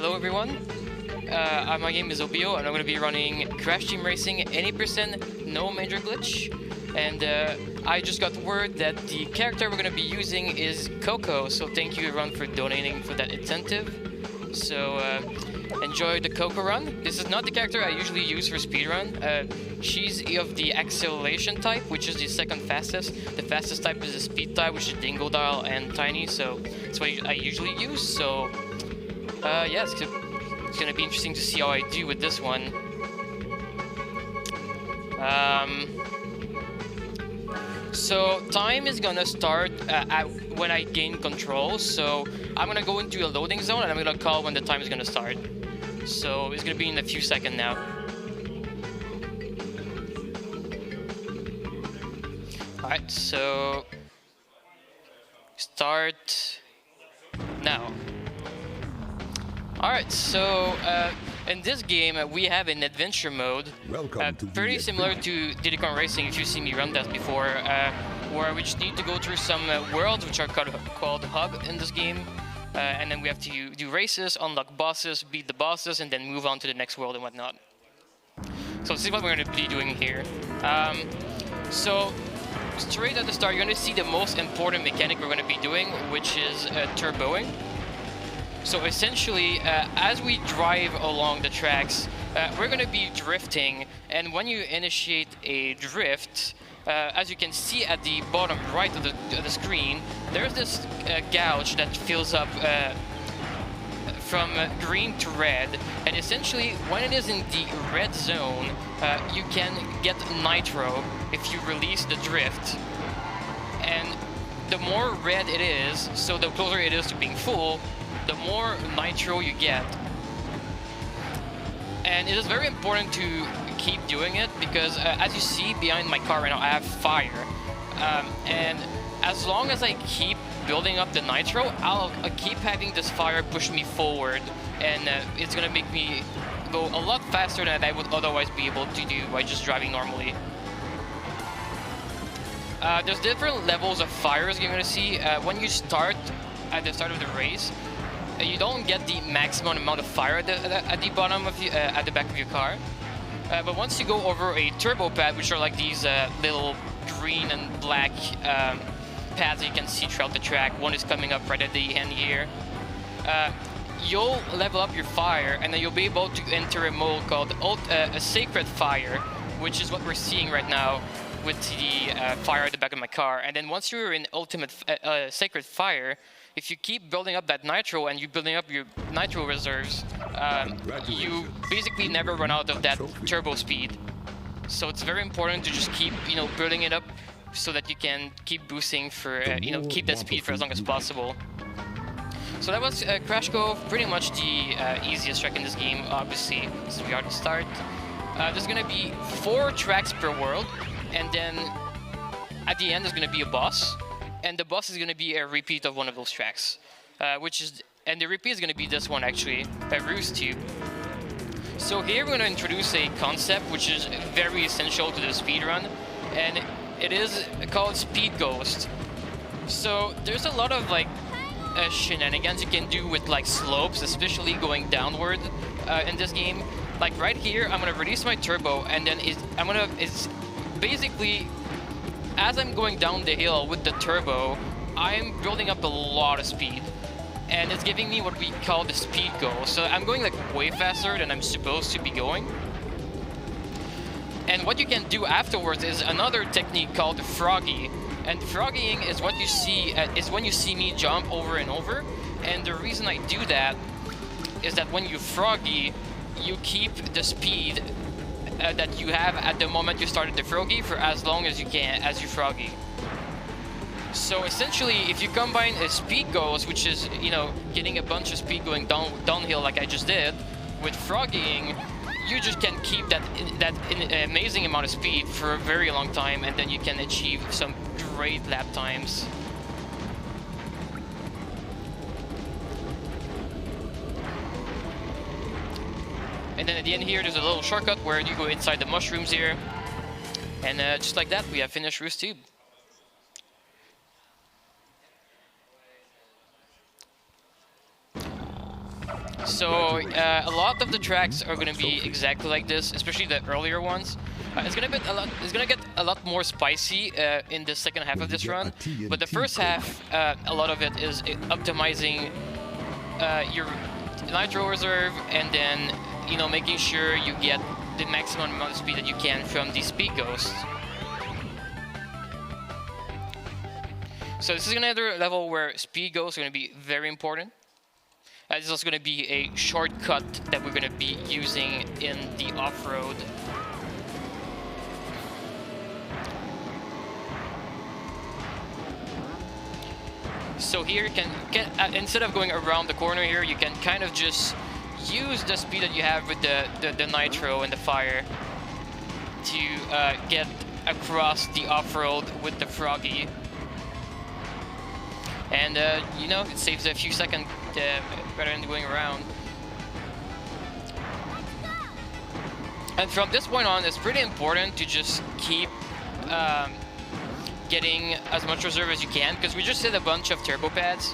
Hello everyone, my name is Obiyo and I'm going to be running Crash Team Racing 80%, no major glitch. And I just got word that the character we're going to be using is Coco, so thank you everyone for donating for that incentive. So enjoy the Coco run. This is not the character I usually use for speedrun. She's of the acceleration type, which is the second fastest. The fastest type is the speed type, which is Dingo Dial and Tiny, so that's what I usually use. So yeah, it's going to be interesting to see how I do with this one. So time is gonna start when I gain control. So I'm gonna go into a loading zone and I'm gonna call when the time is gonna start. So it's gonna be in a few seconds now. Alright, so start now. Alright, so in this game we have an adventure mode, very similar to Diddy Kong Racing if you see me run that before, where we just need to go through some worlds which are called hub in this game, and then we have to do races, unlock bosses, beat the bosses, and then move on to the next world and whatnot. So this is what we're going to be doing here. So straight at the start you're going to see the most important mechanic we're going to be doing, which is turboing. So essentially, as we drive along the tracks, we're going to be drifting, and when you initiate a drift, as you can see at the bottom right of the screen, there's this gouge that fills up from green to red, and essentially when it is in the red zone, you can get nitro if you release the drift. And the more red it is, so the closer it is to being full, the more nitro you get. And it is very important to keep doing it because as you see behind my car right now, I have fire. And as long as I keep building up the nitro, I'll keep having this fire push me forward, and it's gonna make me go a lot faster than I would otherwise be able to do by just driving normally. There's different levels of fires you're gonna see. When you start at the start of the race, you don't get the maximum amount of fire at the bottom of at the back of your car, but once you go over a turbo pad, which are like these little green and black pads that you can see throughout the track, one is coming up right at the end here, you'll level up your fire, and then you'll be able to enter a mode called a sacred fire, which is what we're seeing right now with the fire at the back of my car. And then once you're in ultimate sacred fire, if you keep building up that nitro and you're building up your nitro reserves, you basically never run out of that turbo speed. So it's very important to just keep, building it up so that you can keep boosting for, keep that speed for as long as possible. So that was Crash Cove, pretty much the easiest track in this game, obviously, since we are at the start. There's gonna be 4 tracks per world, and then at the end there's gonna be a boss. And the boss is going to be a repeat of one of those tracks, and the repeat is going to be this one actually, a Roost Tube. So here we're going to introduce a concept which is very essential to the speedrun, and it is called Speed Ghost. So there's a lot of shenanigans you can do with slopes, especially going downward in this game. Like right here, I'm going to release my turbo, and then it's basically, as I'm going down the hill with the turbo, I'm building up a lot of speed, and it's giving me what we call the speed goal. So I'm going way faster than I'm supposed to be going. And what you can do afterwards is another technique called froggy. And froggying is what you see is when you see me jump over and over. And the reason I do that is that when you froggy, you keep the speed that you have at the moment you started the froggy for as long as you can as you froggy. So essentially, if you combine a speed ghost, which is getting a bunch of speed going downhill like I just did, with froggying, you just can keep that amazing amount of speed for a very long time, and then you can achieve some great lap times. And then at the end here, there's a little shortcut where you go inside the mushrooms here. And just like that, we have finished Roost Tube. So a lot of the tracks are going to be exactly like this, especially the earlier ones. It's gonna get a lot more spicy in the second half of this run, but the first half, a lot of it is optimizing your nitro reserve, and then making sure you get the maximum amount of speed that you can from the speed ghosts. So this is another level where speed ghosts are going to be very important. This is also going to be a shortcut that we're going to be using in the off-road. So here you can instead of going around the corner here, you can kind of just use the speed that you have with the nitro and the fire to get across the off-road with the Froggy. And it saves a few seconds better than going around. And from this point on, it's pretty important to just keep getting as much reserve as you can, because we just hit a bunch of turbo pads,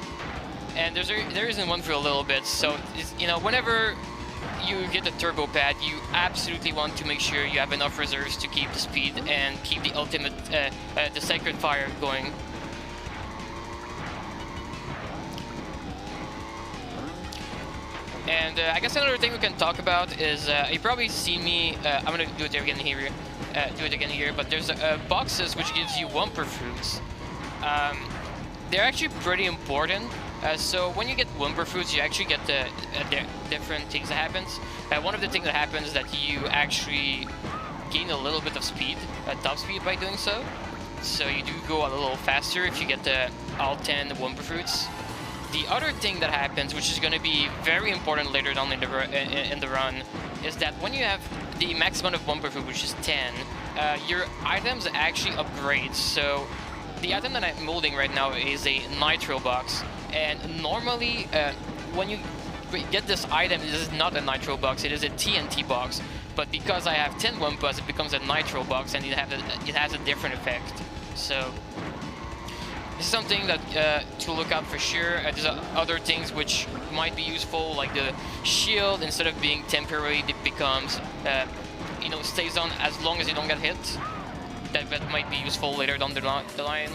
and there isn't one for a little bit. So whenever you get a turbo pad, you absolutely want to make sure you have enough reserves to keep the speed and keep the ultimate, the sacred fire going. And I guess another thing we can talk about is you probably seen me. I'm gonna do it again here. But there's boxes which gives you Wumper fruits. They're actually pretty important. So when you get Wumper fruits, you actually get the different things that happens. One of the things that happens is that you actually gain a little bit of speed, top speed, by doing so. So you do go a little faster if you get all 10 Wumper fruits. The other thing that happens, which is going to be very important later on in the run, is that when you have the max amount of Wumper fruit, which is 10, your items actually upgrade. So the item that I'm molding right now is a Nitro box, and normally when you get this item, this is not a Nitro box, it is a TNT box. But because I have 10 Wumpas, it becomes a Nitro box, and it has a different effect. So this is something that to look out for sure. There's other things which might be useful, like the shield. Instead of being temporary, it becomes, stays on as long as you don't get hit. That might be useful later down the line.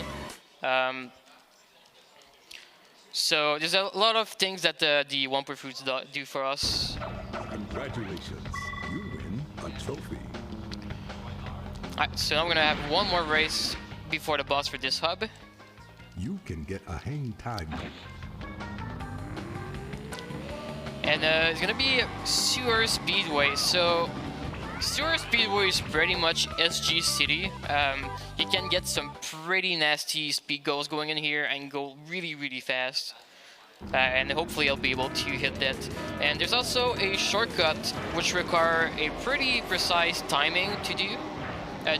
So there's a lot of things that the Wumper fruits do for us. Congratulations, you win a trophy. Alright, so I'm gonna have one more race before the boss for this hub. You can get a hang time. And it's gonna be Sewer Speedway. So Sewer Speedway is pretty much SG City. You can get some pretty nasty speed goals going in here and go really, really fast. And hopefully I'll be able to hit that. And there's also a shortcut which require a pretty precise timing to do,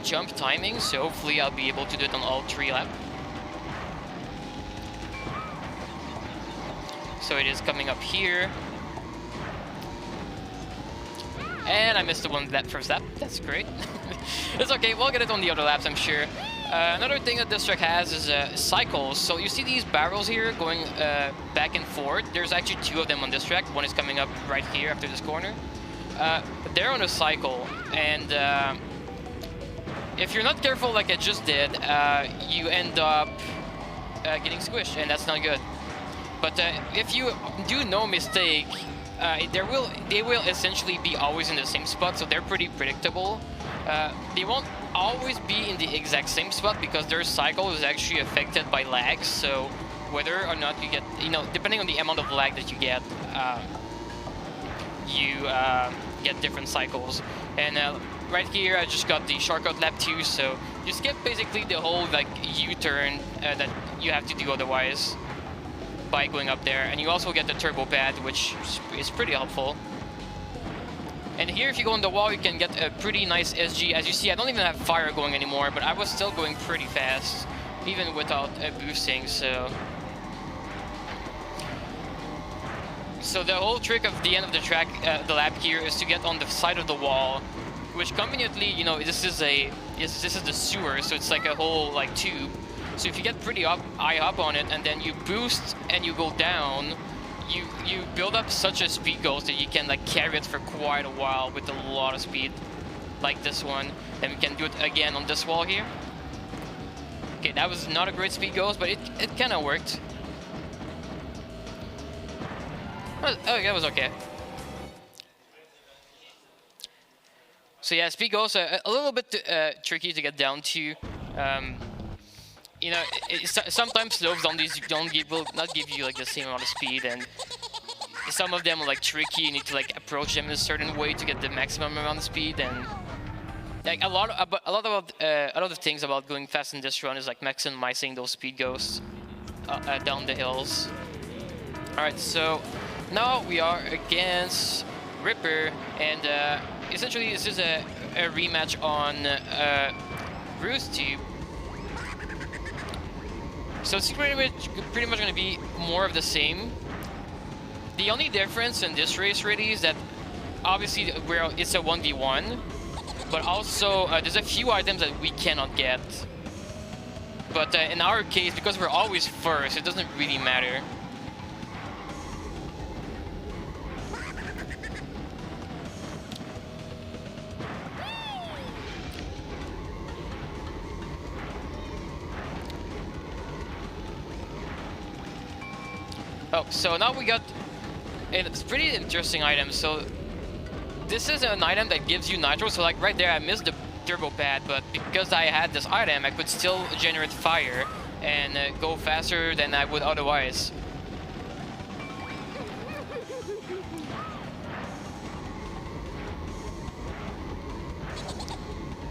jump timing. So hopefully I'll be able to do it on all 3 laps. So it is coming up here. And I missed the one that first lap. That's great. It's okay, we'll get it on the other laps, I'm sure. Another thing that this track has is cycles. So you see these barrels here going back and forth. There's actually 2 of them on this track. One is coming up right here after this corner. They're on a cycle, and if you're not careful like I just did, you end up getting squished, and that's not good. But if you do no mistake, they will essentially be always in the same spot, so they're pretty predictable. They won't always be in the exact same spot because their cycle is actually affected by lag. So whether or not you get, depending on the amount of lag that you get different cycles. And right here, I just got the shortcut lap 2, so you skip basically the whole U-turn that you have to do otherwise by going up there. And you also get the turbo pad, which is pretty helpful. And here, if you go on the wall, you can get a pretty nice SG. As you see, I don't even have fire going anymore, but I was still going pretty fast, even without boosting. So the whole trick of the end of the track, the lap here, is to get on the side of the wall, which conveniently, this is the sewer, so it's like a whole tube. So if you get pretty high up on it and then you boost and you go down, you build up such a speed ghost that you can like carry it for quite a while with a lot of speed, like this one. And we can do it again on this wall here. Okay, that was not a great speed ghost, but it kind of worked. Oh, that was okay. So yeah, speed ghosts are a little bit tricky to get down to. You know, sometimes slopes will not give you like the same amount of speed, and some of them are like tricky. You need to like approach them in a certain way to get the maximum amount of speed. And like a lot of the things about going fast in this run is like maximizing those speed ghosts down the hills. All right, so now we are against Ripper, and essentially this is a rematch on Bruce Tube. So it's pretty much going to be more of the same. The only difference in this race really is that obviously it's a 1v1, but also there's a few items that we cannot get. But in our case, because we're always first, it doesn't really matter. Oh, so now we got a pretty interesting item. So this is an item that gives you nitro. So like right there, I missed the turbo pad, but because I had this item, I could still generate fire and go faster than I would otherwise.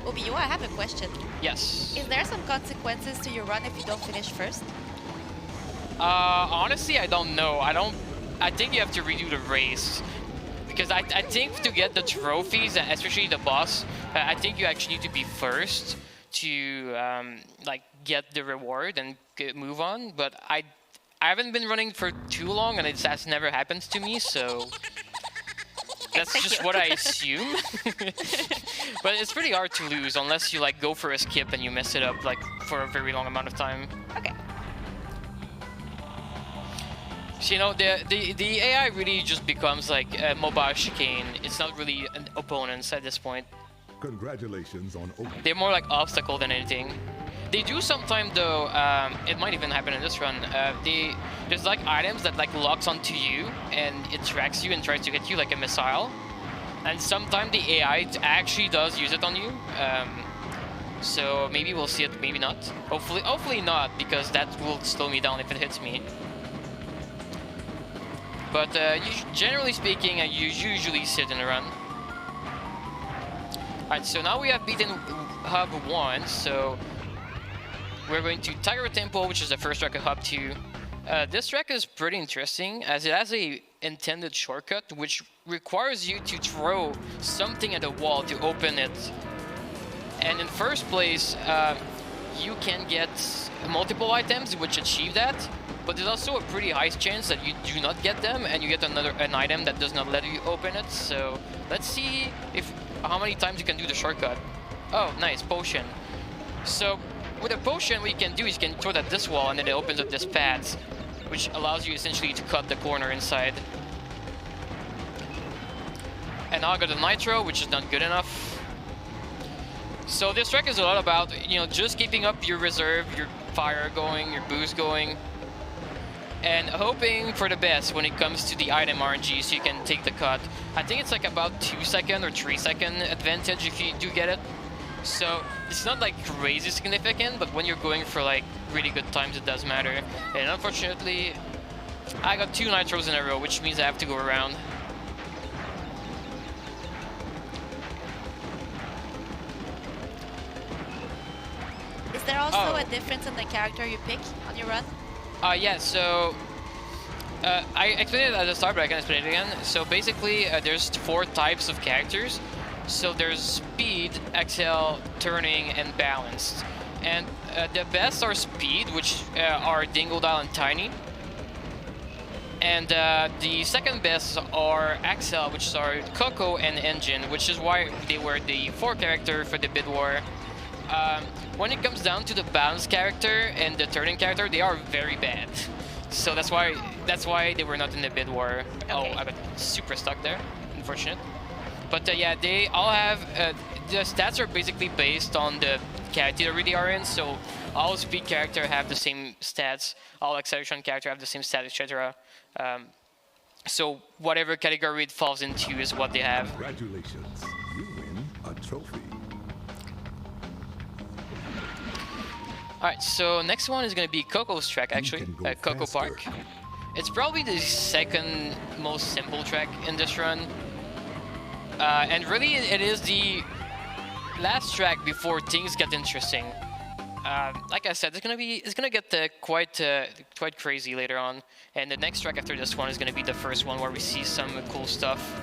Obiyo, I have a question. Yes. Is there some consequences to your run if you don't finish first? Honestly, I don't know. I think you have to redo the race. Because I think to get the trophies, especially the boss, I think you actually need to be first to like get the reward and move on. But I haven't been running for too long, and that's never happened to me, so that's just what I assume. But it's pretty hard to lose unless you like go for a skip and you mess it up like for a very long amount of time. Okay. So, you know, the AI really just becomes like a mobile chicane. It's not really an opponents at this point. Congratulations on Obiyo. They're more like obstacle than anything. They do sometimes though, it might even happen in this run, there's like items that like locks onto you and it tracks you and tries to hit you like a missile. And sometimes the AI actually does use it on you. So maybe we'll see it, maybe not. Hopefully not, because that will slow me down if it hits me. But generally speaking, you usually sit in a run. Alright, so now we have beaten Hub 1, so we're going to Tiger Temple, which is the first track of Hub 2. This track is pretty interesting, as it has a intended shortcut, which requires you to throw something at the wall to open it. And in first place, you can get multiple items which achieve that. But there's also a pretty high chance that you do not get them, and you get an item that does not let you open it. So let's see how many times you can do the shortcut. Oh, nice, potion. So with a potion, what you can do is you can throw it at this wall, and then it opens up this path, which allows you essentially to cut the corner inside. And now I got the nitro, which is not good enough. So this track is a lot about, you know, just keeping up your reserve, your fire going, your boost going, and hoping for the best when it comes to the item RNG so you can take the cut. I think it's like about 2-second or 3-second advantage if you do get it. So it's not like crazy significant, but when you're going for like really good times, it does matter. And unfortunately, I got 2 nitros in a row, which means I have to go around. Is there also a difference in the character you pick on your run? Yeah, so I explained it at the start, but I can explain it again. So basically, there's 4 types of characters. So there's speed, excel, turning, and balanced. And the best are speed, which are Dingodile and Tiny. And the second best are excel, which are Coco and Engine, which is why they were the 4 character for the bid war. When it comes down to the balanced character and the turning character, they are very bad. So that's why they were not in the bid war. Okay. Oh, I got super stuck there. Unfortunate. But yeah, they all have the stats are basically based on the category they already are in. So all speed character have the same stats. All acceleration character have the same stats, etc. So whatever category it falls into is what they have. Congratulations. You win a trophy. Alright, so next one is going to be Coco's track, actually. Coco Park. It's probably the second most simple track in this run. And really, it is the last track before things get interesting. Like I said, it's gonna get quite crazy later on. And the next track after this one is gonna be the first one where we see some cool stuff.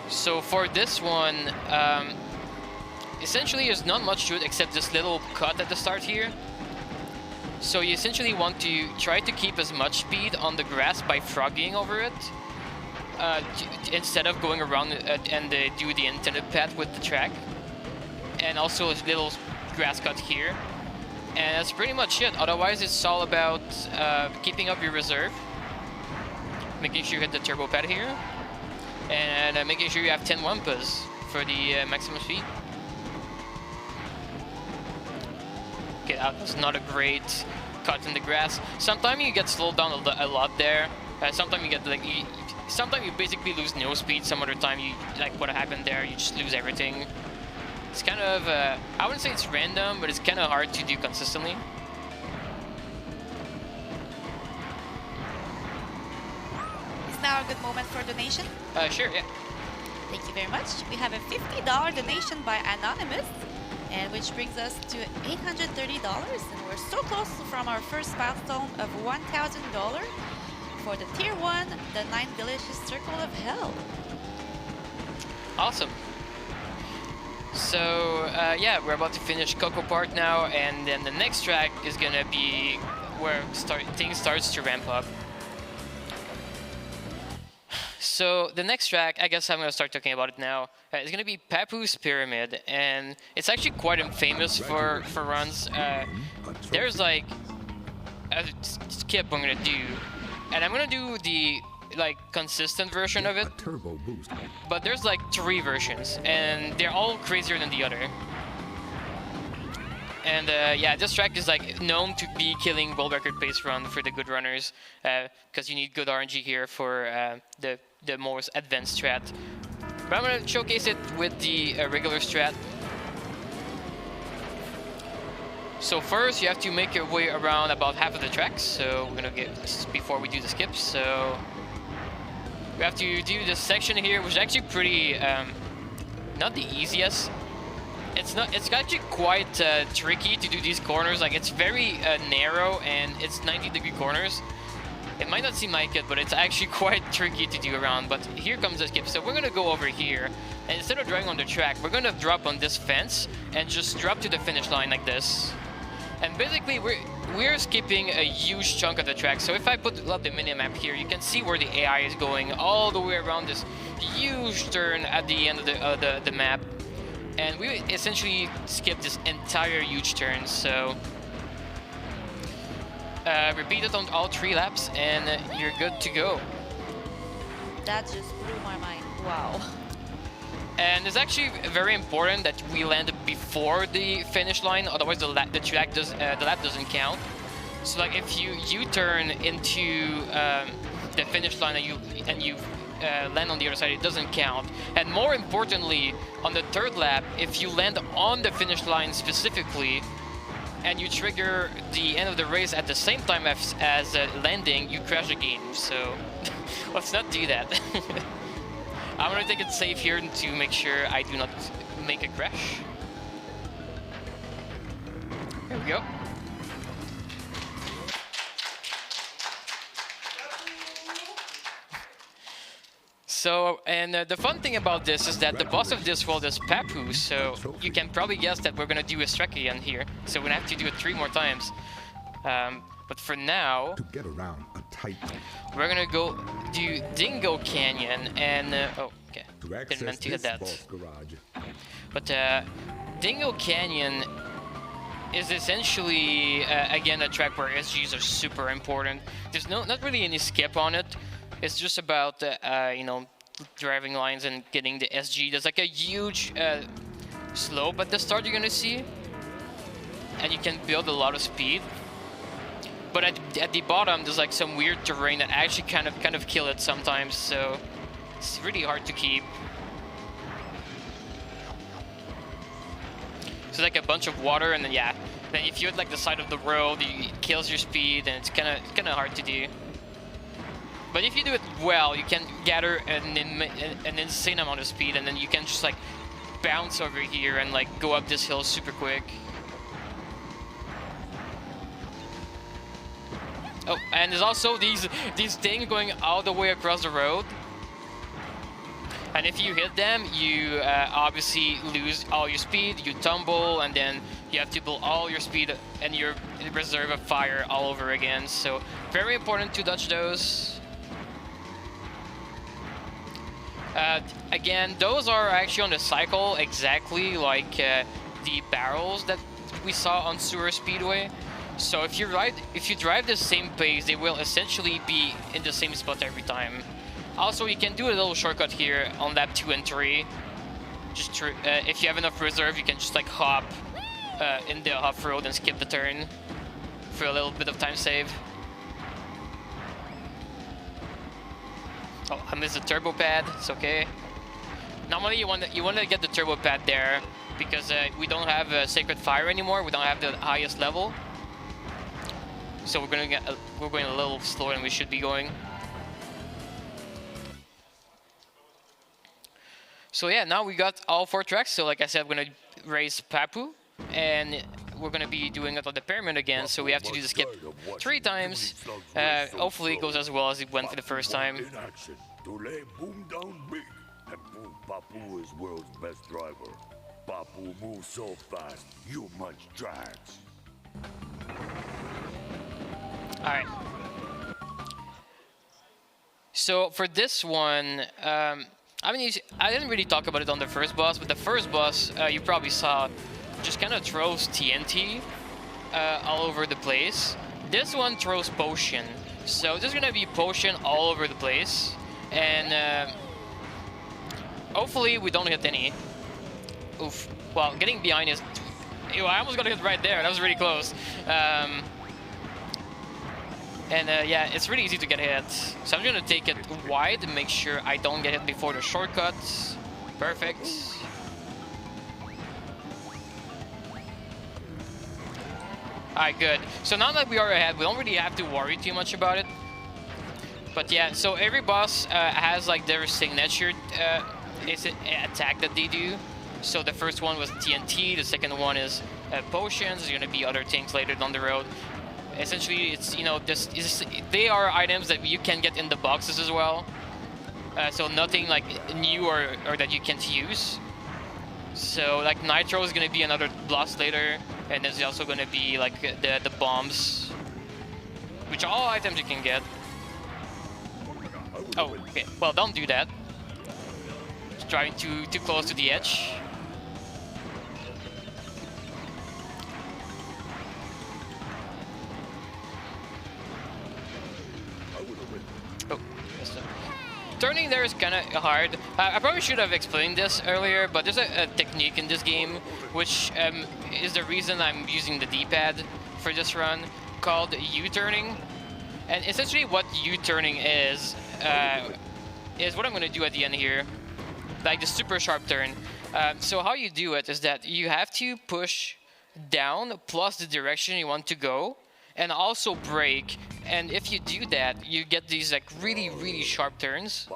So for this one, essentially there's not much to it except this little cut at the start here. So you essentially want to try to keep as much speed on the grass by frogging over it, instead of going around and do the intended path with the track. And also a little grass cut here. And that's pretty much it. Otherwise, it's all about keeping up your reserve, making sure you hit the turbo pad here, and making sure you have 10 wampas for the maximum speed. Okay, that was not a great cut in the grass. Sometimes you get slowed down a lot there. Sometimes you get sometimes you basically lose no speed. Some other time you what happened there, you just lose everything. It's kind of I wouldn't say it's random, but it's kind of hard to do consistently. Is now a good moment for donation? Sure, yeah. Thank you very much. We have a $50 donation by Anonymous, and which brings us to $830, and we're so close from our first milestone of $1,000 for the Tier 1, the 9 Delicious Circle of Hell. Awesome. So yeah, we're about to finish Coco Park now, and then the next track is gonna be where things starts to ramp up. So the next track, I guess I'm gonna start talking about it now. It's gonna be Papoose Pyramid, and it's actually quite famous for runs. There's like a skip I'm gonna do, and I'm gonna do the consistent version of it. Turbo boost. But there's like 3 versions, and they're all crazier than the other. And yeah, this track is known to be killing world record pace run for the good runners, because you need good RNG here for the most advanced strat. But I'm gonna showcase it with the regular strat. So first, you have to make your way around about half of the track. So we're gonna get before we do the skips. So we have to do this section here, which is actually pretty not the easiest. It's actually quite tricky to do these corners. It's very narrow, and it's 90-degree corners. It might not seem like it, but it's actually quite tricky to do around. But here comes the skip. So we're gonna go over here, and instead of driving on the track, we're gonna drop on this fence and just drop to the finish line like this. And basically, we're skipping a huge chunk of the track. So if I put up the minimap here, you can see where the AI is going all the way around this huge turn at the end of the map. And we essentially skip this entire huge turn. So repeat it on all 3 laps, and you're good to go. That just blew my mind. Wow. And it's actually very important that we land before the finish line, otherwise the lap doesn't count. So if you U-turn into the finish line and you land on the other side, it doesn't count. And more importantly, on the 3rd lap, if you land on the finish line specifically, and you trigger the end of the race at the same time as landing, you crash the game. So let's not do that. I'm gonna take it safe here to make sure I do not make a crash. There we go. So, and the fun thing about this is that the boss of this world is Papoose, so you can probably guess that we're gonna do a track again here. So we're gonna have to do it 3 more times. But for now, To get around a tight. we're gonna go do Dingo Canyon, and oh, okay, To didn't access meant to hit this that. vault garage. But Dingo Canyon is essentially again a track where SGs are super important. There's not really any skip on it. It's just about you know, driving lines and getting the SG. There's like a huge slope at the start you're gonna see, and you can build a lot of speed. But at the bottom, there's like some weird terrain that actually kind of kill it sometimes. So it's really hard to keep. So like a bunch of water, and then yeah, then if you hit like the side of the road, it kills your speed, and it's kind of hard to do. But if you do it well, you can gather an insane amount of speed, and then you can just like bounce over here and like go up this hill super quick. Oh, and there's also these things going all the way across the road. And if you hit them, you obviously lose all your speed, you tumble, and then you have to build all your speed and your reserve of fire all over again. So very important to dodge those. Again, those are actually on the cycle exactly like the barrels that we saw on Sewer Speedway. So if you drive the same pace, they will essentially be in the same spot every time. Also, you can do a little shortcut here on lap 2 and 3. Just if you have enough reserve, you can just like hop in the off-road and skip the turn for a little bit of time save. Oh, I missed the turbo pad. It's okay. Normally, you want to get the turbo pad there because we don't have Sacred Fire anymore. We don't have the highest level. So we're going a little slower than we should be going. So yeah, now we got all 4 tracks. So like I said, we're gonna race Papu, and we're gonna be doing it on the pyramid again. So we have to do the skip 3 times. Hopefully it goes as well as it went for the first time. In action to lay Boom down big, and Boom Papu is world's best driver. Papu moves so fast, you munch tracks. All right. So for this one, I mean, I didn't really talk about it on the first boss, but the first boss you probably saw just kind of throws TNT all over the place. This one throws potion, so there's gonna be potion all over the place, and hopefully we don't hit any. Oof. Well, getting behind is. Ew, I almost got hit right there. That was really close. Yeah, it's really easy to get hit. So I'm gonna take it wide to make sure I don't get hit before the shortcuts. Perfect. Alright, good. So now that we are ahead, we don't really have to worry too much about it. But yeah, so every boss has like their signature attack that they do. So the first one was TNT, the second one is potions. There's gonna be other things later down the road. Essentially, it's, you know, they are items that you can get in the boxes as well. So nothing like new or that you can't use. So like Nitro is gonna be another boss later, and there's also gonna be like the bombs, which are all items you can get. Oh, okay. Well, don't do that. Just driving too close to the edge. Oh, turning there is kind of hard. I probably should have explained this earlier, but there's a technique in this game, which is the reason I'm using the D-pad for this run, called U-turning. And essentially what U-turning is what I'm going to do at the end here, like the super sharp turn. So how you do it is that you have to push down plus the direction you want to go, and also brake. And if you do that, you get these like really sharp turns,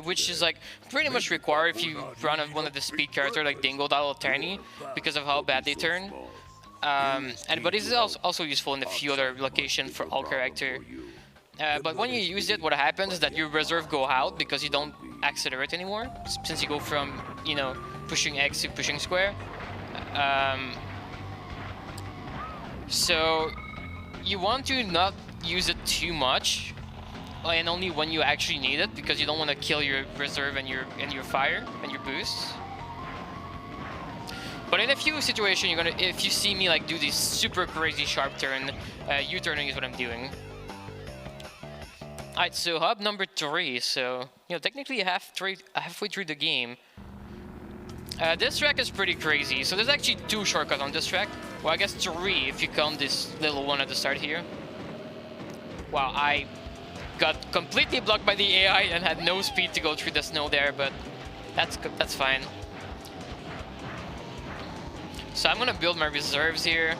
which is like pretty much required if you run one of the speed characters like Dingo, Dal, Tiny, because of how bad they turn. But this is also useful in a few other locations for all character. But when you use it, what happens is that your reserve go out because you don't accelerate anymore, since you go from, you know, pushing X to pushing square. So you want to not use it too much, and only when you actually need it, because you don't want to kill your reserve and your fire and your boosts. But in a few situations, if you see me like do this super crazy sharp turn, U-turning is what I'm doing. Alright, so hub number 3. So technically halfway through the game. This track is pretty crazy. So there's actually 2 shortcuts on this track. Well, I guess 3 if you count this little one at the start here. Wow, I got completely blocked by the AI and had no speed to go through the snow there, but that's fine. So I'm gonna build my reserves here.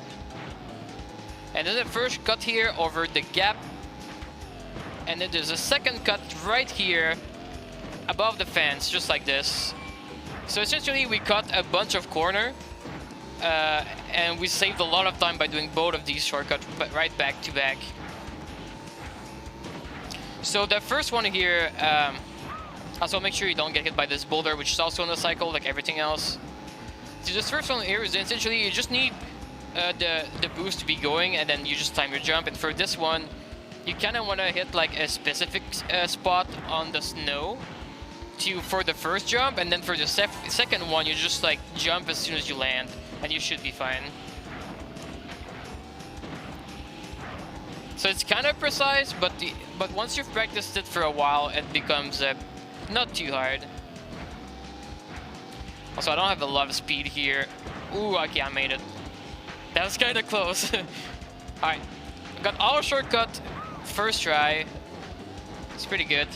And then the first cut here over the gap. And then there's a second cut right here above the fence, just like this. So essentially we cut a bunch of corner and we saved a lot of time by doing both of these shortcuts right back to back. So the first one here, also make sure you don't get hit by this boulder, which is also on the cycle like everything else. So this first one here is essentially you just need the boost to be going, and then you just time your jump. And for this one, you kind of want to hit like a specific spot on the snow for the first jump, and then for the second one, you just like jump as soon as you land, and you should be fine. So it's kind of precise, but once you've practiced it for a while, it becomes not too hard. Also, I don't have a lot of speed here. Ooh, okay, I made it. That was kind of close. Alright, got all shortcut first try. It's pretty good.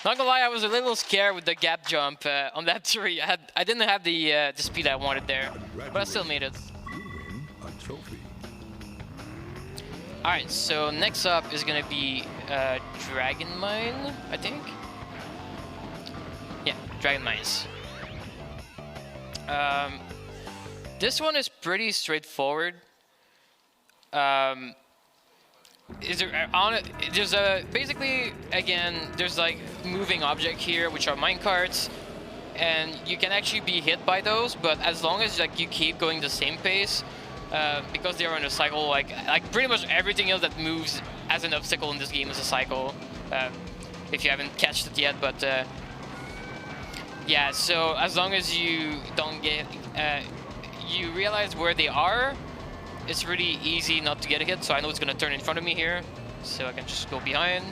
Not gonna lie, I was a little scared with the gap jump on that tree. I didn't have the speed I wanted there, but I still made it. Alright, so next up is gonna be Dragon Mine, I think. Yeah, Dragon Mines. This one is pretty straightforward. Basically, again, there's like moving object here, which are minecarts, and you can actually be hit by those, but as long as like you keep going the same pace, because they are in a cycle, like pretty much everything else that moves as an obstacle in this game is a cycle. If you haven't catched it yet, but yeah. So as long as you don't get, you realize where they are, it's really easy not to get a hit. So I know it's gonna turn in front of me here, so I can just go behind.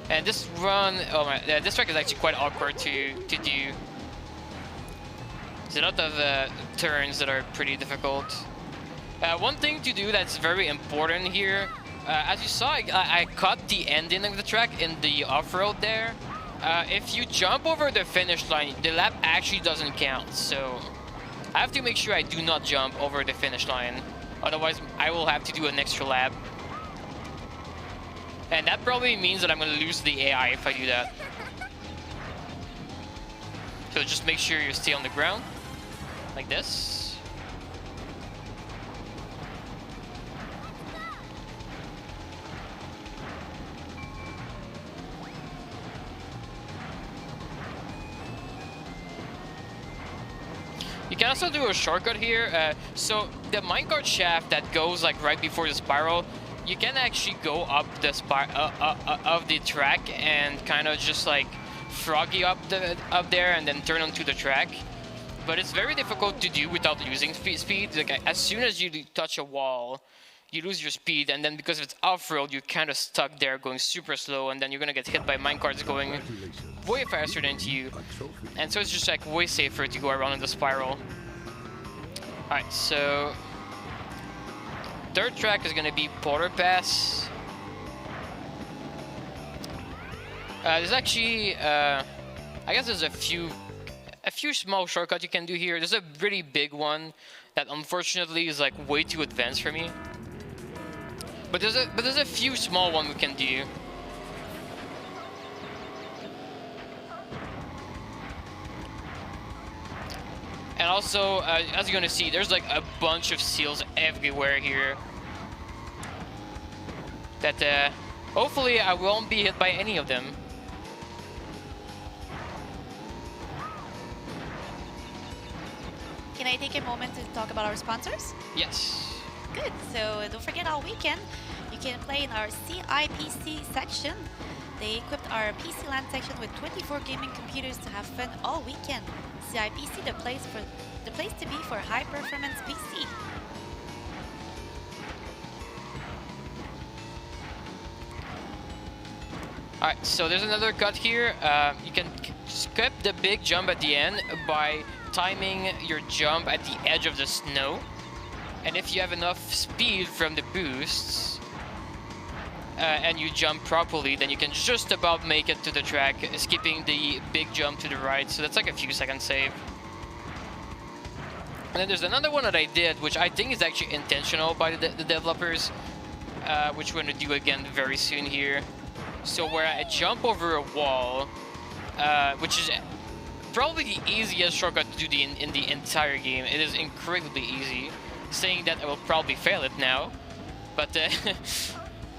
And this run, oh my, this track is actually quite awkward to do. There's a lot of turns that are pretty difficult. One thing to do that's very important here, as you saw, I cut the ending of the track in the off-road there. If you jump over the finish line, the lap actually doesn't count. So I have to make sure I do not jump over the finish line. Otherwise, I will have to do an extra lap. And that probably means that I'm going to lose the AI if I do that. So just make sure you stay on the ground, like this. You can also do a shortcut here. So the minecart shaft that goes like right before the spiral, you can actually go up the of the track and kind of just like froggy up there and then turn onto the track. But it's very difficult to do without losing speed. Like as soon as you touch a wall, you lose your speed, and then because it's off-road, you're kind of stuck there going super slow, and then you're gonna get hit by minecarts going way faster than you. And so it's just like way safer to go around in the spiral. Alright, so third track is gonna be Porter Pass. There's actually, I guess there's a few small shortcuts you can do here. There's a really big one that unfortunately is like way too advanced for me. But there's a few small ones we can do. And also, as you're gonna see, there's like a bunch of seals everywhere here. That hopefully I won't be hit by any of them. Can I take a moment to talk about our sponsors? Yes. Good. So don't forget all weekend you can play in our CIPC section. They equipped our PC LAN section with 24 gaming computers to have fun all weekend. CIPC, the place to be for high performance PC. Alright, so there's another cut here. You can skip the big jump at the end by timing your jump at the edge of the snow. And if you have enough speed from the boosts and you jump properly, then you can just about make it to the track, skipping the big jump to the right. So that's like a few seconds save. And then there's another one that I did, which I think is actually intentional by the developers, which we're going to do again very soon here. So where I jump over a wall, which is probably the easiest shortcut to do in the entire game. It is incredibly easy. Saying that I will probably fail it now, but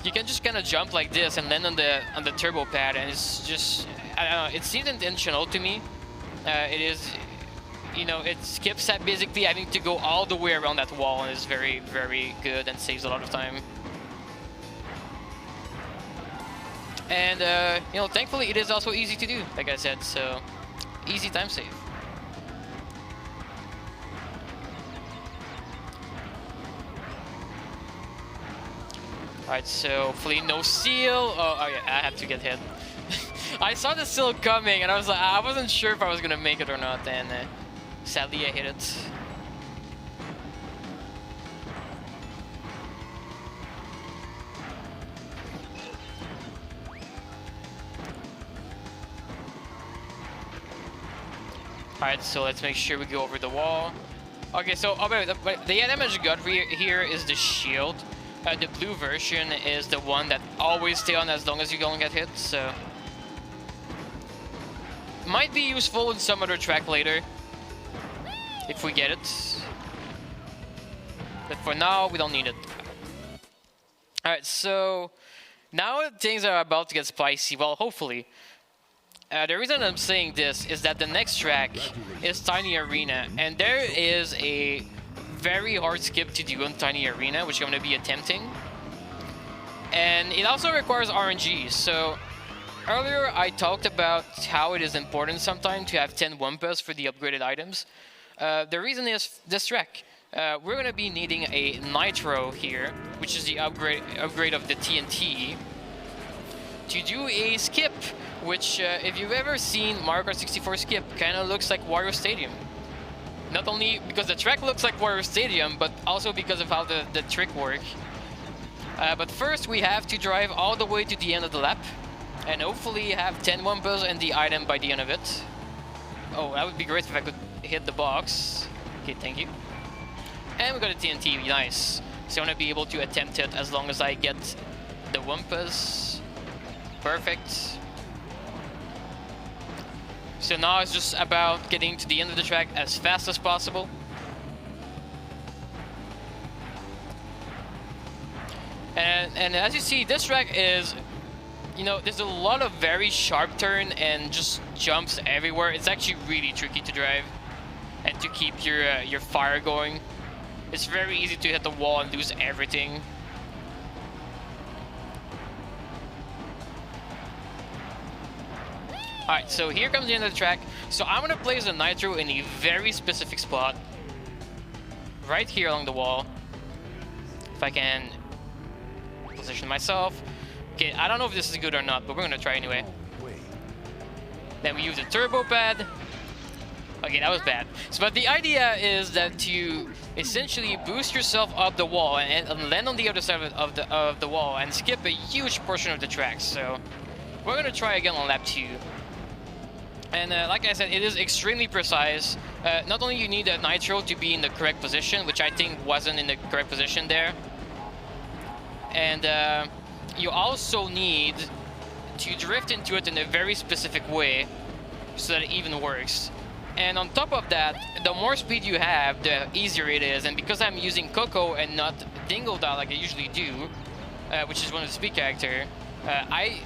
you can just kind of jump like this and land on the turbo pad, and it's just, I don't know, it seems intentional to me. It is, you know, it skips at basically having to go all the way around that wall, and is very, very good and saves a lot of time. And you know, thankfully it is also easy to do, like I said, so easy time save. Alright, so hopefully no seal. Oh yeah, I have to get hit. I saw the seal coming and I was like, I wasn't sure if I was gonna make it or not, and sadly I hit it. Alright, so let's make sure we go over the wall. Okay, so the damage got here is the shield. The blue version is the one that always stay on as long as you don't get hit, so might be useful in some other track later if we get it, but for now we don't need it. Alright, so now things are about to get spicy, well, hopefully. The reason I'm saying this is that the next track is Tiny Arena, and there is a very hard skip to do on Tiny Arena, which I'm going to be attempting. And it also requires RNG. So earlier I talked about how it is important sometimes to have 10 Wumpas for the upgraded items. The reason is this track. We're going to be needing a Nitro here, which is the upgrade of the TNT, to do a skip, which if you've ever seen Mario Kart 64 skip, kind of looks like Wario Stadium. Not only because the track looks like Wario Stadium, but also because of how the trick works. But first we have to drive all the way to the end of the lap, and hopefully have 10 Wumpas and the item by the end of it. Oh, that would be great if I could hit the box. Okay, thank you. And we got a TNT, nice. So I'm gonna be able to attempt it as long as I get the Wumpas. Perfect. So now it's just about getting to the end of the track as fast as possible. And as you see, this track is, you know, there's a lot of very sharp turn and just jumps everywhere. It's actually really tricky to drive and to keep your fire going. It's very easy to hit the wall and lose everything. Alright, so here comes the end of the track. So I'm going to place a Nitro in a very specific spot. Right here along the wall. If I can position myself. Okay, I don't know if this is good or not, but we're going to try anyway. Then we use the turbo pad. Okay, that was bad. So, but the idea is that to essentially boost yourself up the wall and land on the other side of the wall and skip a huge portion of the track. So we're going to try again on lap 2. And like I said, it is extremely precise. Not only you need a Nitro to be in the correct position, which I think wasn't in the correct position there. And you also need to drift into it in a very specific way so that it even works. And on top of that, the more speed you have, the easier it is. And because I'm using Coco and not Dingle like I usually do, which is one of the speed character, I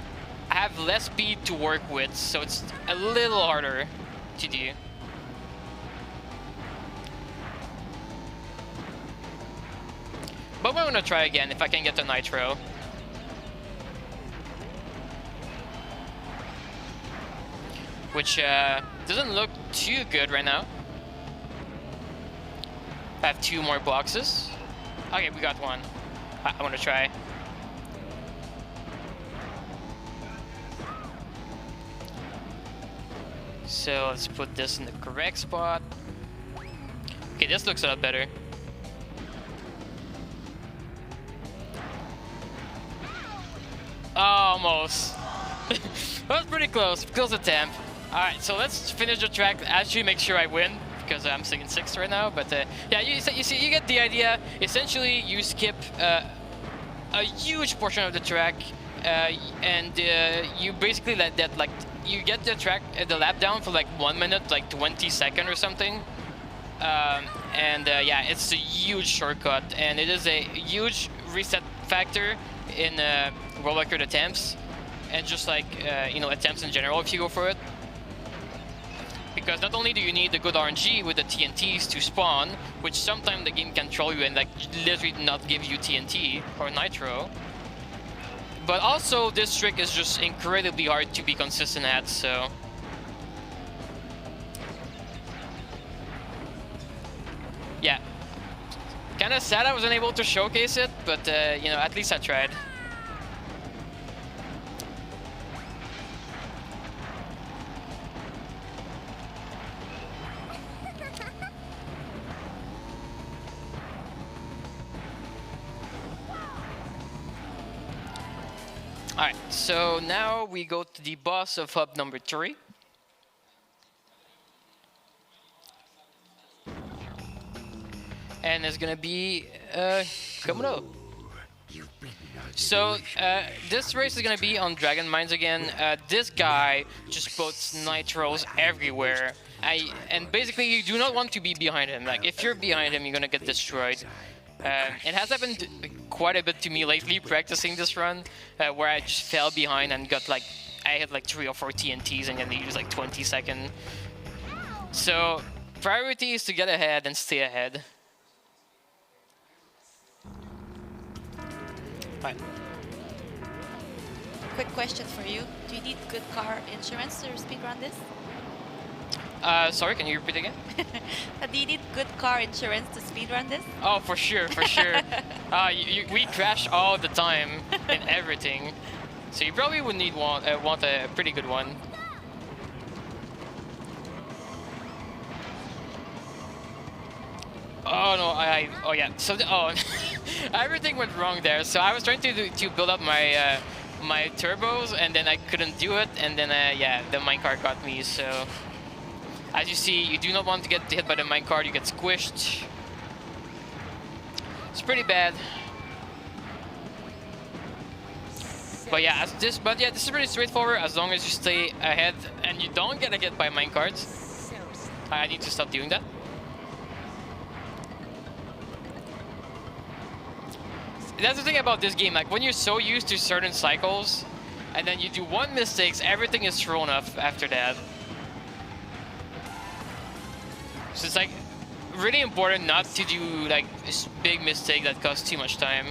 have less speed to work with, so it's a little harder to do. But we're gonna try again if I can get the Nitro. which doesn't look too good right now. I have 2 more boxes. Okay, we got one. I want to try. So let's put this in the correct spot. Okay, this looks a lot better. Almost. That was pretty close. Close attempt. Alright, so let's finish the track. Actually make sure I win, because I'm sitting 6th right now. But yeah, you see, you get the idea. Essentially, you skip a huge portion of the track, and you basically let that, like, you get the track, the lap down for like 1 minute, like 20 seconds or something. Yeah, it's a huge shortcut, and it is a huge reset factor in world record attempts, and just like you know, attempts in general if you go for it. Because not only do you need the good RNG with the TNTs to spawn, which sometimes the game can troll you and like literally not give you TNT or Nitro, but also this trick is just incredibly hard to be consistent at, so... Yeah. Kinda sad I wasn't able to showcase it, but you know, at least I tried. Alright, so now we go to the boss of hub number 3. And it's gonna be Komodo. So this race is gonna be on Dragon Mines again. This guy just puts nitros everywhere. And basically you do not want to be behind him. Like, if you're behind him, you're gonna get destroyed. It has happened quite a bit to me lately practicing this run, where I just fell behind and got like, I had like 3 or 4 TNTs and then they use like 20 seconds. So priority is to get ahead and stay ahead. Right. Quick question for you. Do you need good car insurance to speedrun this? Sorry, can you repeat again? Do you need good car insurance to speedrun this? Oh, for sure, for sure. We crash all the time in everything, so you probably would need want a pretty good one. Oh no, oh yeah. So everything went wrong there. So I was trying to build up my my turbos, and then I couldn't do it, and then yeah, the minecart got me. So as you see, you do not want to get hit by the minecart. You get squished. It's pretty bad. But yeah, this is pretty straightforward as long as you stay ahead and you don't get hit by minecarts. I need to stop doing that. That's the thing about this game, like when you're so used to certain cycles and then you do one mistake, everything is thrown off after that. So it's like really important not to do like this big mistake that costs too much time.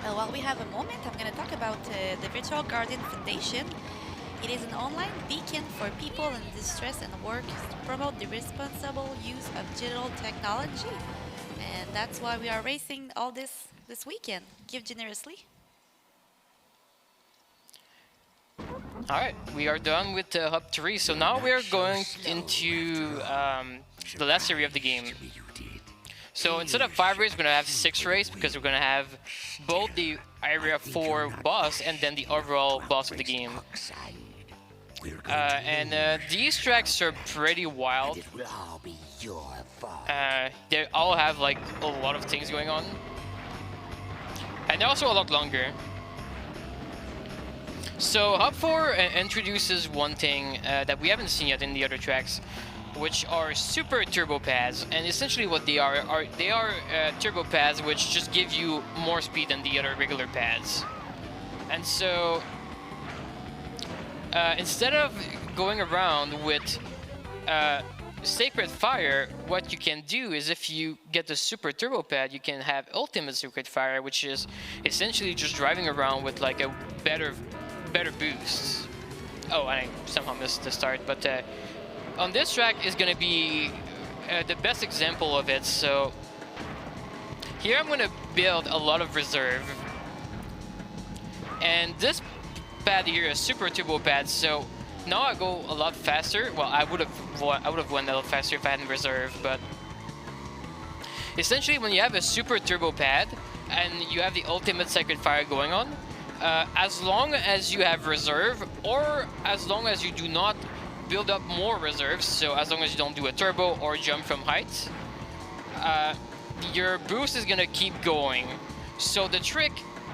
Well, while we have a moment, I'm going to talk about the Virtual Guardian Foundation. It is an online beacon for people in distress and work to promote the responsible use of digital technology. And that's why we are racing all this weekend. Give generously. Alright, we are done with Hub 3, so now we are going into the last area of the game. So instead of 5 races, we're going to have 6 races because we're going to have both the Area 4 boss and then the overall boss of the game. These tracks are pretty wild. They all have like a lot of things going on. And they're also a lot longer. So Hub 4 introduces one thing that we haven't seen yet in the other tracks, which are super turbo pads. And essentially what they are turbo pads which just give you more speed than the other regular pads. And so instead of going around with Sacred Fire, what you can do is if you get the Super Turbo Pad, you can have Ultimate Sacred Fire, which is essentially just driving around with like a better boost. Oh, I somehow missed the start, but on this track is going to be the best example of it. So here I'm going to build a lot of reserve, and this pad here is Super Turbo Pad, so now I go a lot faster. Well, I would have won a lot faster if I hadn't reserved, but essentially when you have a Super Turbo Pad and you have the Ultimate Sacred Fire going on, as long as you have reserve, or as long as you do not build up more reserves, so as long as you don't do a turbo or jump from heights, your boost is gonna keep going. So the trick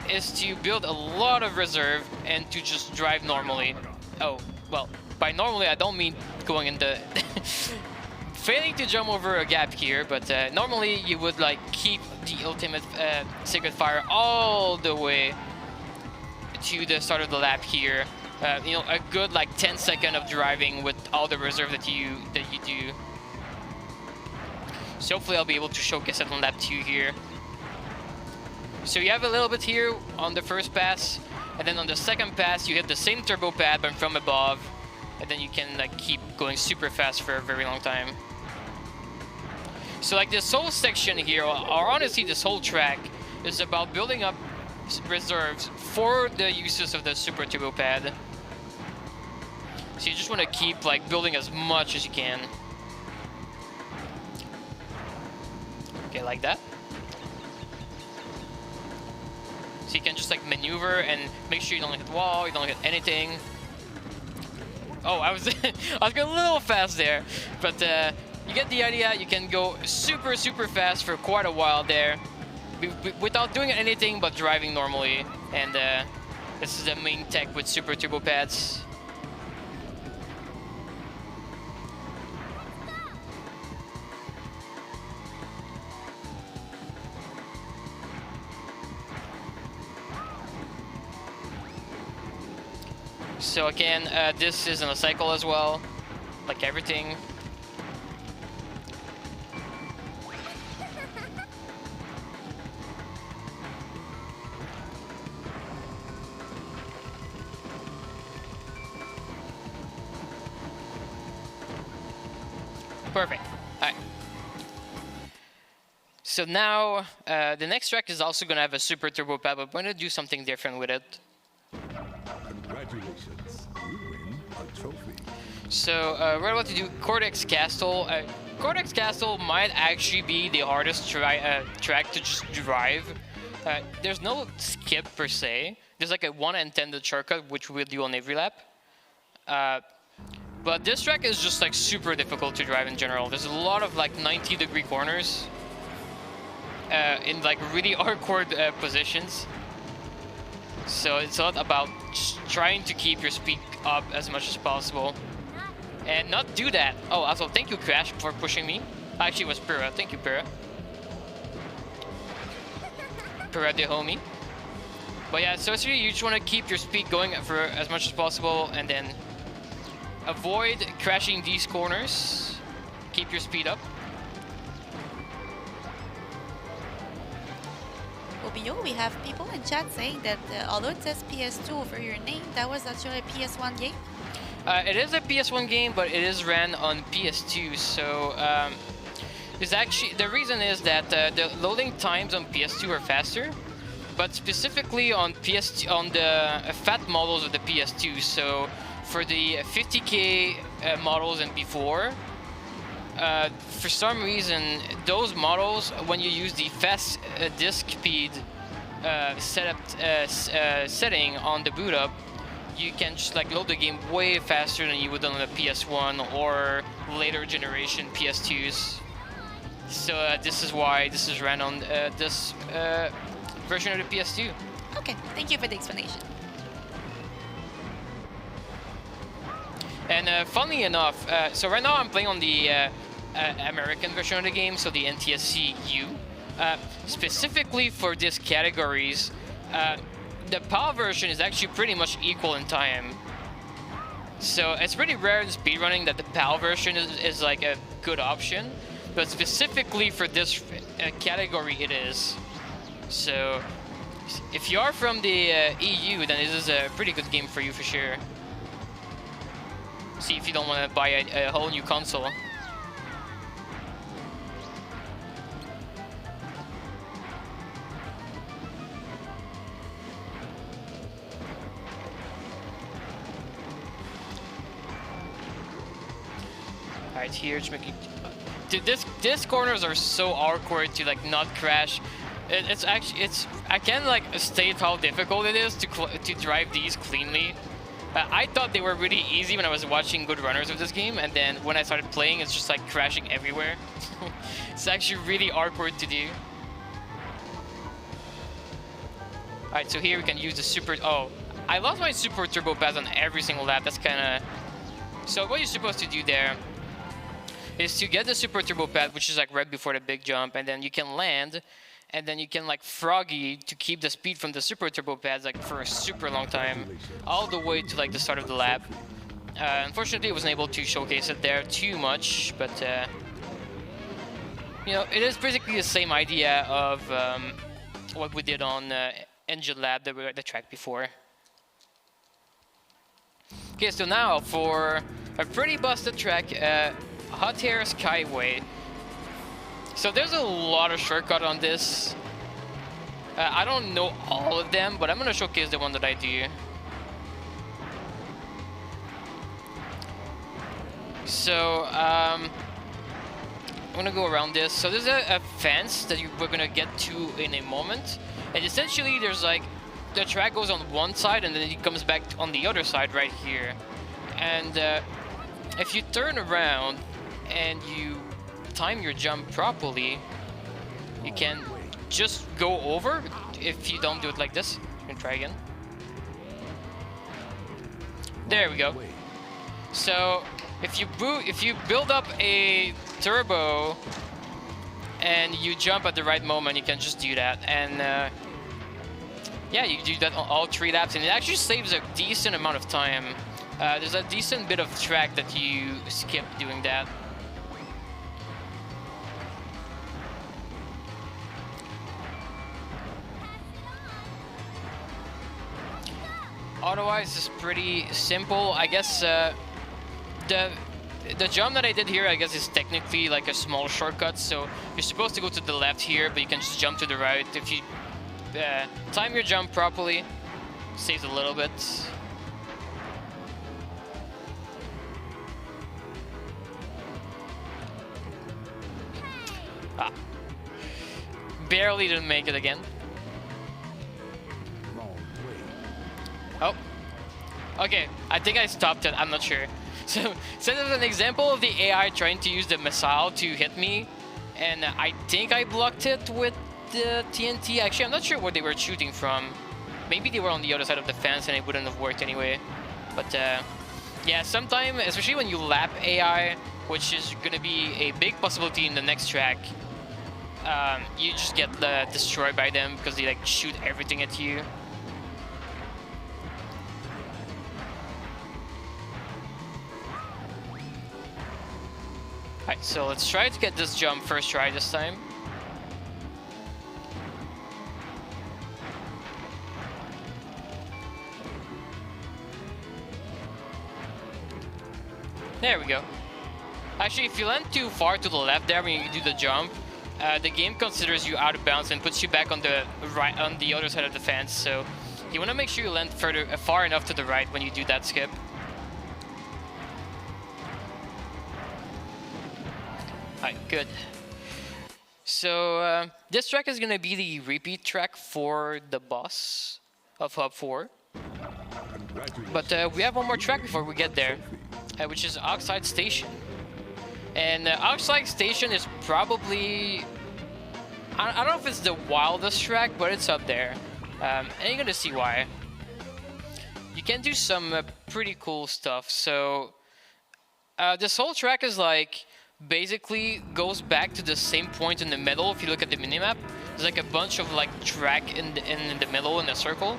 is to build a lot of reserve and to just drive normally. Oh, well, by normally I don't mean going in the failing to jump over a gap here, but normally you would like keep the Ultimate Sacred Fire all the way to the start of the lap here. You know, a good like 10 seconds of driving with all the reserve that you do. So hopefully I'll be able to showcase it on lap 2 here. So you have a little bit here on the first pass, and then on the second pass you hit the same turbo pad but from above, and then you can like keep going super fast for a very long time. So like this whole section here, or honestly this whole track, is about building up reserves for the uses of the Super Turbo Pad. So you just want to keep like building as much as you can. Okay, like that. So you can just like maneuver and make sure you don't hit the wall, you don't hit anything. Oh, I was I was going a little fast there, but you get the idea. You can go super fast for quite a while there, without doing anything but driving normally. And this is the main tech with Super Turbo Pads. So again, this is in a cycle as well, like everything. Perfect. All right. So now the next track is also going to have a Super Turbo Pad, but we're going to do something different with it. Congratulations, you win a trophy. So we're about to do Cortex Castle. Cortex Castle might actually be the hardest track to just drive. There's no skip per se. There's like a one intended shortcut, which we'll do on every lap. But this track is just like super difficult to drive in general. There's a lot of like 90-degree corners in like really awkward positions. So it's a lot about just trying to keep your speed up as much as possible and not do that. Oh, also thank you Crash for pushing me. Actually it was Pura. Thank you Pura. Pura the homie. But yeah, so it's really, you just want to keep your speed going for as much as possible and then avoid crashing these corners. Keep your speed up. Obiyo, we have people in chat saying that although it says PS2 over your name, that was actually a PS1 game? It is a PS1 game, but it is ran on PS2. So it's actually, the reason is that the loading times on PS2 are faster, but specifically on PS2, on the fat models of the PS2. So for the 50K models and before, for some reason, those models, when you use the fast disk speed setting on the boot up, you can just like load the game way faster than you would on the PS1 or later generation PS2s. So this is why this is ran on this version of the PS2. Okay, thank you for the explanation. And funnily enough, so right now I'm playing on the American version of the game, so the NTSC U. Specifically for these categories, the PAL version is actually pretty much equal in time. So it's pretty rare in speedrunning that the PAL version is like good option, but specifically for this category it is. So if you are from the EU, then this is a pretty good game for you for sure. See if you don't want to buy a whole new console. Alright, here, just making... Dude, this corners are so awkward to like not crash. It's actually, I can't like state how difficult it is to drive these cleanly. I thought they were really easy when I was watching good runners of this game, and then when I started playing, it's just like crashing everywhere. It's actually really awkward to do. Alright, so here we can use the super... Oh, I lost my super turbo pass on every single lap. That's kind of... So what you're supposed to do there is to get the super turbo pad, which is like right before the big jump, and then you can land, and then you can like froggy to keep the speed from the super turbo pads like for a super long time, all the way to like the start of the lap. Unfortunately, I wasn't able to showcase it there too much, but you know, it is basically the same idea of what we did on Engine Lab, the track before. Okay, so now for a pretty busted track, Hot Air Skyway. So there's a lot of shortcut on this. I don't know all of them, but I'm gonna showcase the one that I do. So I'm gonna go around this. So there's a fence that we're gonna get to in a moment, and essentially there's like the track goes on one side and then it comes back on the other side right here. And if you turn around and you time your jump properly, you can just go over. If you don't do it like this, you can try again. There we go. So if you build up a turbo and you jump at the right moment, you can just do that. And yeah, you do that on all 3 laps, and it actually saves a decent amount of time. There's a decent bit of track that you skip doing that. Otherwise, it's pretty simple. I guess the jump that I did here, I guess, is technically like a small shortcut. So you're supposed to go to the left here, but you can just jump to the right. If you time your jump properly, saves a little bit. Ah. Barely didn't make it again. Oh, okay, I think I stopped it, I'm not sure. So there's an example of the AI trying to use the missile to hit me, and I think I blocked it with the TNT. Actually, I'm not sure what they were shooting from. Maybe they were on the other side of the fence and it wouldn't have worked anyway. But yeah, sometimes, especially when you lap AI, which is gonna be a big possibility in the next track, you just get destroyed by them because they like shoot everything at you. Alright, so let's try to get this jump first try this time. There we go. Actually, if you land too far to the left there when you do the jump, the game considers you out of bounds and puts you back on the right, on the other side of the fence. So you want to make sure you land far enough to the right when you do that skip. Alright, good. So this track is going to be the repeat track for the boss of Hub 4. But we have one more track before we get there, which is Oxide Station. And Oxide Station is probably... I don't know if it's the wildest track, but it's up there. And you're going to see why. You can do some pretty cool stuff. So this whole track is like... basically goes back to the same point in the middle. If you look at the minimap, there's like a bunch of like track in the middle in the circle,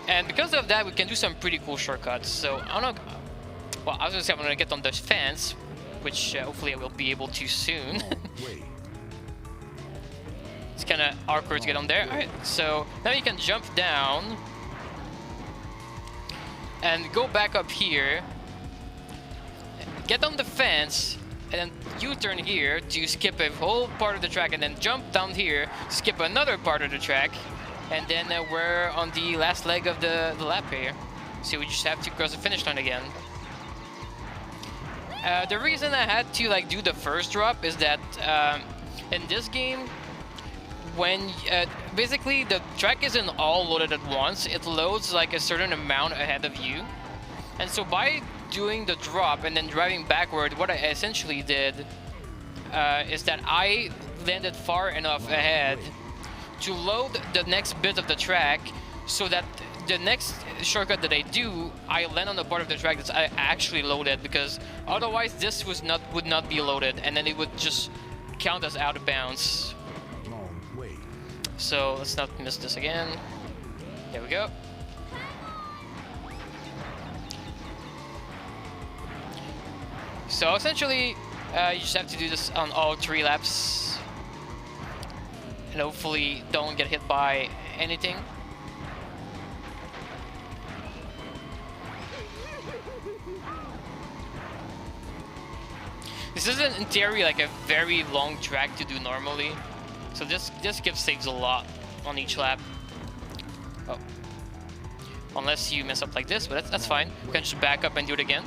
and because of that we can do some pretty cool shortcuts. So I don't know, well, I was gonna say I'm gonna get on the fence, which hopefully I will be able to soon. Wait. It's kind of awkward to get on there. Alright, so now you can jump down and go back up here, get on the fence, and then U-turn here to skip a whole part of the track, and then jump down here, skip another part of the track, and then we're on the last leg of the lap here. So we just have to cross the finish line again. The reason I had to like do the first drop is that in this game, when basically the track isn't all loaded at once, it loads like a certain amount ahead of you. And so by doing the drop and then driving backward, what I essentially did is that I landed far enough ahead to load the next bit of the track, so that the next shortcut that I do, I land on the part of the track that's actually loaded, because otherwise this would not be loaded, and then it would just count as out of bounds. So let's not miss this again. There we go. So essentially, you just have to do this on all 3 laps, and hopefully don't get hit by anything. This isn't in theory like a very long track to do normally, so this gives saves a lot on each lap. Oh, unless you mess up like this, but that's fine. You can just back up and do it again.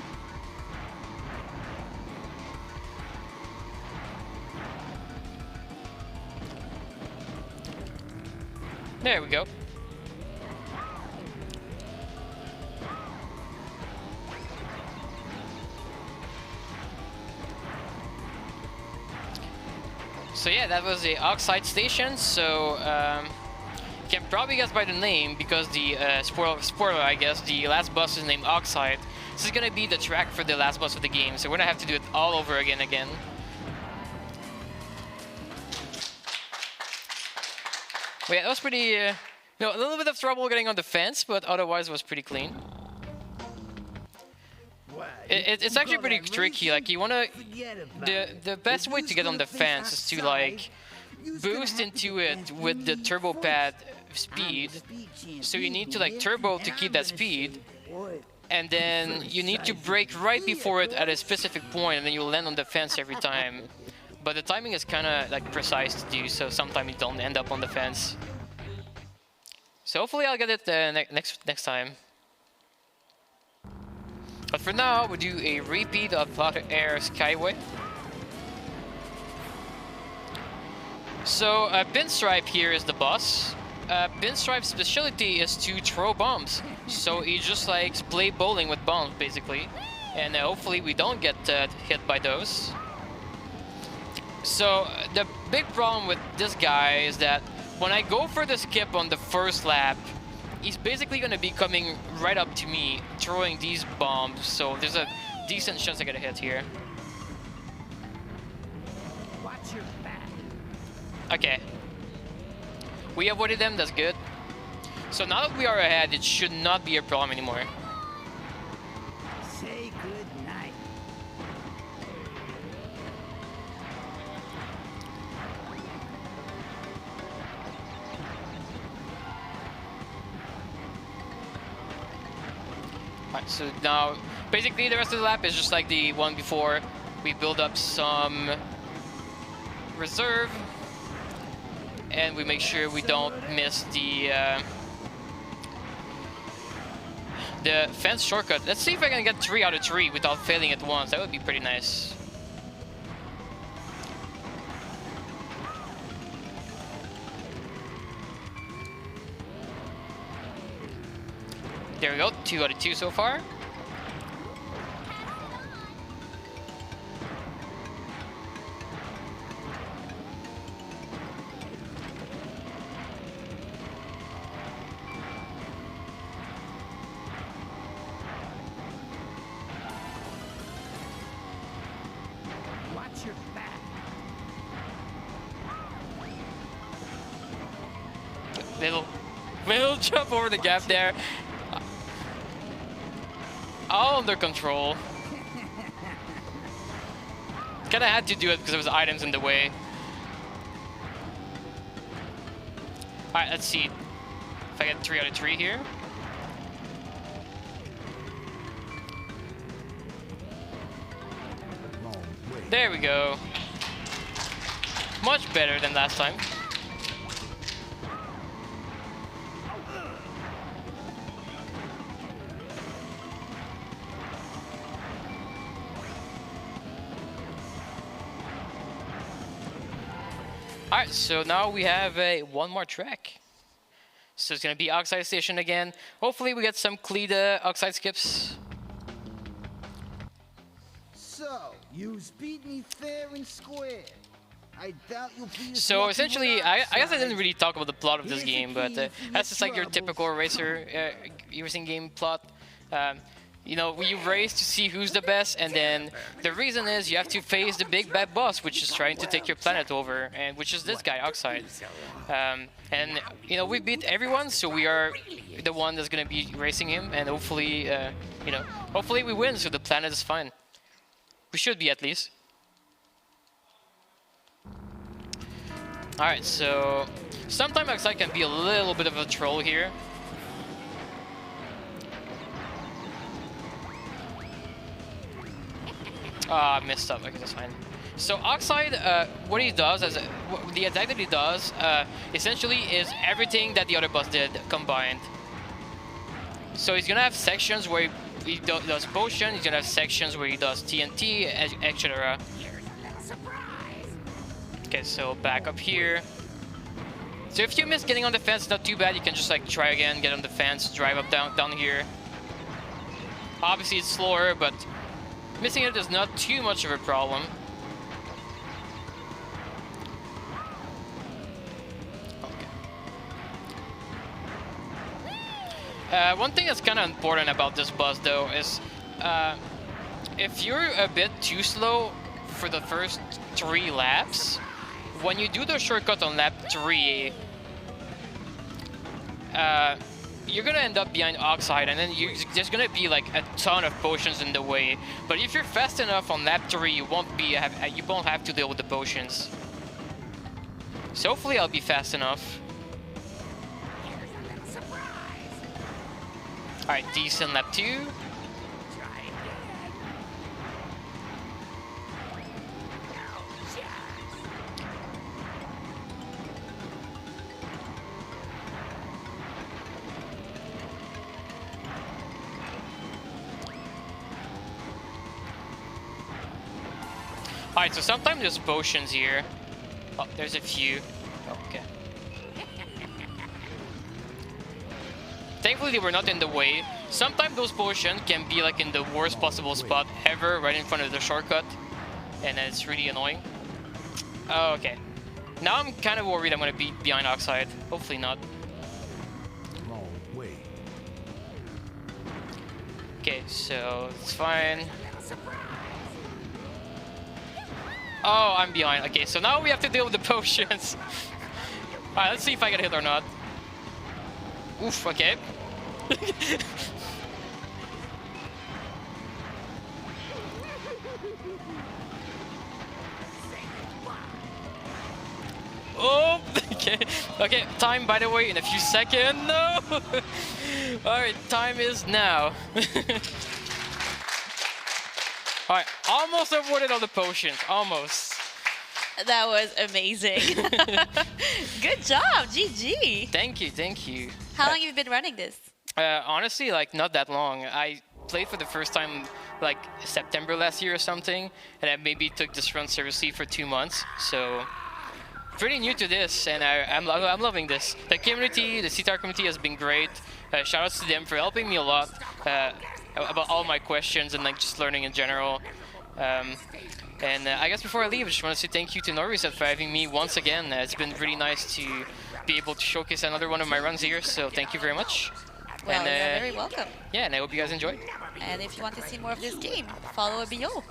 There we go. So yeah, that was the Oxide station. So you can probably guess by the name, because the spoiler, I guess, the last bus is named Oxide. This is gonna be the track for the last bus of the game, so we're gonna have to do it all over again. But yeah, that was pretty, a little bit of trouble getting on the fence, but otherwise it was pretty clean. It's actually pretty tricky. Like, you wanna, the best way to get on the fence is to like boost into it with the turbo pad speed. So you need to like turbo to keep that speed, and then you need to brake right before it at a specific point, and then you'll land on the fence every time. But the timing is kind of like precise to do, so sometimes you don't end up on the fence. So hopefully I'll get it next time. But for now, we'll do a repeat of Hot Air Skyway. So Pinstripe here is the boss. Pinstripe's specialty is to throw bombs. So he just likes play bowling with bombs, basically. And hopefully we don't get hit by those. So the big problem with this guy is that when I go for the skip on the first lap, he's basically going to be coming right up to me, throwing these bombs. So there's a decent chance I get a hit here. Watch your back. Okay. We avoided them, that's good. So now that we are ahead, it should not be a problem anymore. Say good night. Alright, so now basically the rest of the lap is just like the one before. We build up some reserve, and we make sure we don't miss the fence shortcut. Let's see if I can get 3 out of 3 without failing at once. That would be pretty nice. There we go, 2 out of 2 so far. Watch your back. Little jump over the gap there. All under control. Kinda had to do it because there was items in the way. Alright, let's see if I get 3 out of 3 here. There we go. Much better than last time. Alright, so now we have one more track. So it's gonna be Oxide Station again. Hopefully we get some clean Oxide skips. So, you's beat me fair and square. I doubt you'll be So essentially, I guess I didn't really talk about the plot of this game, but that's just like your typical racing game plot. You know, you race to see who's the best, and then the reason is you have to face the big bad boss, which is trying to take your planet over, and which is this guy, Oxide. And you know, we beat everyone, so we are the one that's gonna be racing him, and hopefully, you know, hopefully we win, so the planet is fine. We should be at least. All right, so sometimes Oxide can be a little bit of a troll here. I messed up. Okay, that's fine. So Oxide, what he does, the attack that he does, essentially is everything that the other boss did combined. So he's gonna have sections where he does potion, he's gonna have sections where he does TNT, etc. Okay, so back up here. So if you miss getting on the fence, it's not too bad. You can just like try again, get on the fence, drive up down here. Obviously it's slower, but missing it is not too much of a problem. Okay. One thing that's kind of important about this boss though is if you're a bit too slow for the first 3 laps, when you do the shortcut on lap 3, you're gonna end up behind Oxide, and then there's gonna be like a ton of potions in the way. But if you're fast enough on lap 3, you won't have to deal with the potions. So hopefully I'll be fast enough. All right, decent lap 2. Alright, so sometimes there's potions here. Oh, there's a few. Oh, okay. Thankfully, they were not in the way. Sometimes those potions can be like in the worst possible spot ever, right in front of the shortcut. And it's really annoying. Oh, okay. Now I'm kind of worried I'm going to be behind Oxide. Hopefully not. Okay, so it's fine. Oh, I'm behind. Okay, so now we have to deal with the potions. Alright, let's see if I get hit or not. Oof, okay. Oh, okay. Okay, time, by the way, in a few seconds. No! Alright, time is now. Alright, almost avoided all the potions. Almost. That was amazing. Good job, GG. Thank you, thank you. How long have you been running this? Honestly, like, not that long. I played for the first time, like, September last year or something, and I maybe took this run seriously for 2 months, so pretty new to this, and I'm loving this. The community, the CTR community has been great. Shoutouts to them for helping me a lot about all my questions and like just learning in general. And I guess before I leave, I just want to say thank you to NoReset for having me once again. It's been really nice to be able to showcase another one of my runs here, so thank you very much. Well, and, you're very welcome. Yeah, and I hope you guys enjoyed. And if you want to see more of this game, follow Obiyo.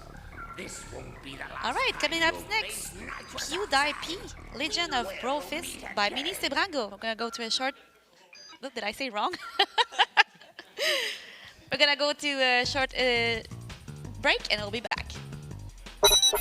Alright, coming up next, PewDiePie, Legend of Bro Fist by Mini Sebrango. We're gonna go to a short... Oh, did I say wrong? We're gonna go to a short break and we'll be back.